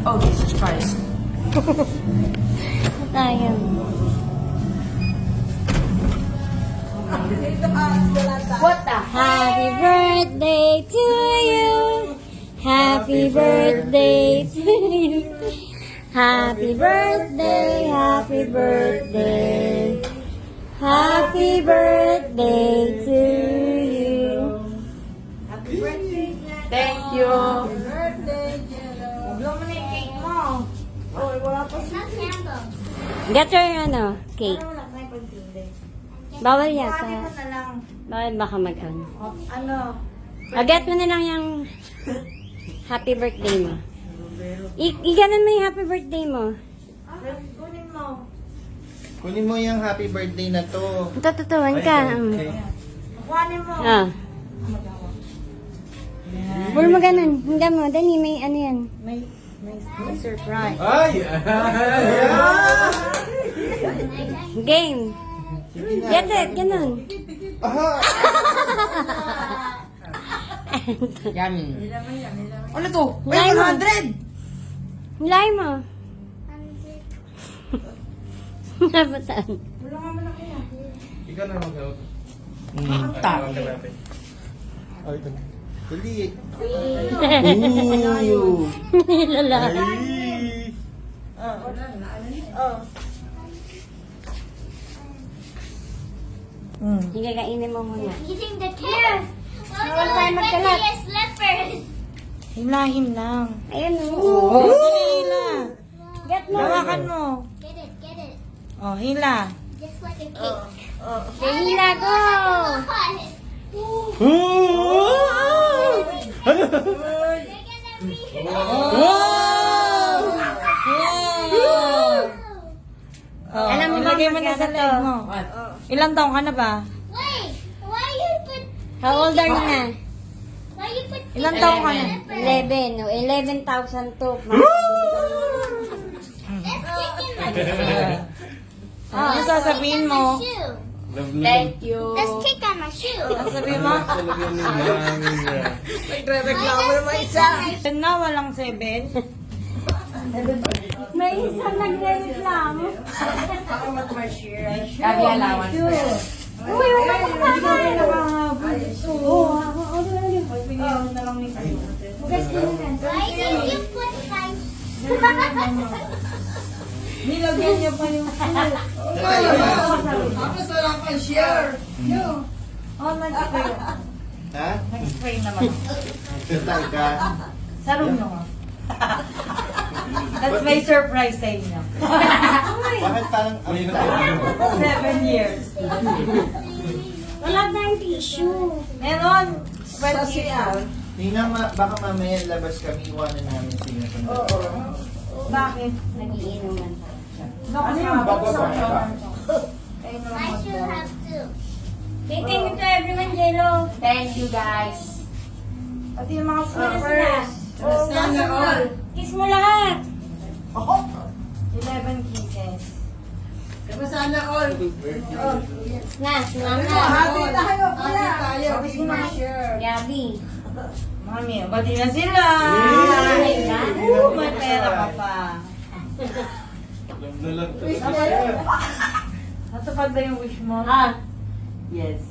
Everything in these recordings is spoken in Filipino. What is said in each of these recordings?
Oh, Jesus Christ. Tayo. What the? Happy birthday to you. Happy birthday to you. Happy birthday, happy birthday. Happy birthday to you. Happy birthday, Jen. Thank you. Happy birthday, Jello. Blow mo na yung cake mo. Oh, wala pa siya. Get your ano, cake. Ano, wala pa yung pagsindi. Bawal Kuhanin yata. mo na lang. Bawal baka mag-ano. Oh, ano? Get mo na lang yung happy birthday mo. I-ganon mo yung happy birthday mo. Kunin mo. Kunin mo yung happy birthday na to. Tututuan ka. Okay. Kuhanin mo. Ah. Huwag mo ganun. Hindi mo. Dali, may ano yan. May surprise. Ay! Game. Get it. Ganun. Aha! Yummy. Nilaman yan, nilaman. Ano to? Lime mo. 100! Hilay mo. Nabatan. Wala nga man ako yan. Ikaw na mag-out. Tap. Oh, ito. Dali. Nilala. Oh. Sige, kainin mo muna. Eating the carrot. Bawal tayo magkalat. Slippers. Himlahim lang. Ayun o. Oh, dali, hila. Get mo. Hawakan mo. Get it, get it. Oh, hila. Just like a cake. Hila go. Oh, Alam mo ba ilagay mo na sa magkano leg to? mo. What? Ilang taong ka na ba? Wait, why you put How old are you na? why you put Ilang taong ka na? 11. O, 11,000 to. Let's kick in my shoe. Ano sasabihin mo? Shoe. Thank you. Let's kick on my shoe. Ano sabihin mo? Talagang nilangin niya. Nagre-reklamo naman isa. Na, walang 7. May isang nagre-reklamo. Gabi allowance pa yan. Uy, wala ka pa ba? Why did you put my Nilagyan niya pa yung Tapos wala pang share. Oh, nag-spray. Ha? Nag-spray naman. Tatay ka. Sa room nyo. That's my surprise sa inyo. Bakit parang ang tayo? 7 years. Wala tayong tissue. Meron. 20 years. Tingnan, baka mamaya labas kami, iwanan namin sila. Bakit? Nagiinuman. Ano yung bababa? my shoe have two. Say thank you to everyone, Jello. Thank you guys. Pati yung mga Sila. flippers. Sana all. Kiss mo lahat. 11 kisses. Sana all. Mama. Happy tayo. Happy Sino? share. Gabi. Mami, bati na sila. May pera ka pa. Alam na lang to si Chef. Natupad ba yung wish mo? Ah. Yes.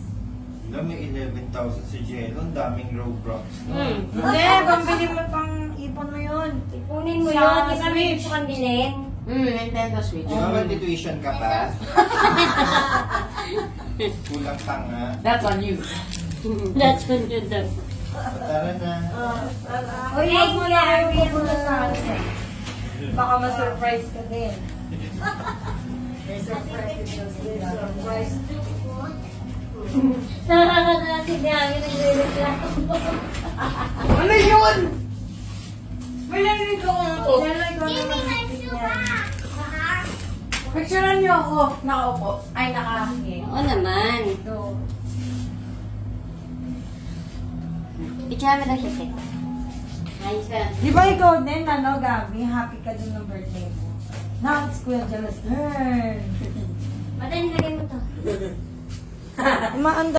Alam, may 11,000 si Jello. Ang daming Roblox. Hindi, pambili mo pang ipon mo yun. Ipunin mo Sa yun. Di ba may Switch. gusto kang bilhin? Nintendo Switch. Di ba tuition ka pa? Kulang pa nga. That's on you. That's what you do. Tara na. Uy, huwag mo na kayo pupunta sa akin. Baka ma-surprise ka din. May surprise din. Surprise. Nakakatawa si Gabi nagre-reklamo. Ano yun? May narinig ako na to. Give me my shoe back. Picturean niyo ako. Nakaupo. Ay, nakahingi. Oo naman. Picture mo daw siya, Tek. Ayos ka. Di ba ikaw din, ano, Gabi? Happy ka din ng birthday mo. Now it's Kuya Jello's turn. Madali, lagay mo to. Maanda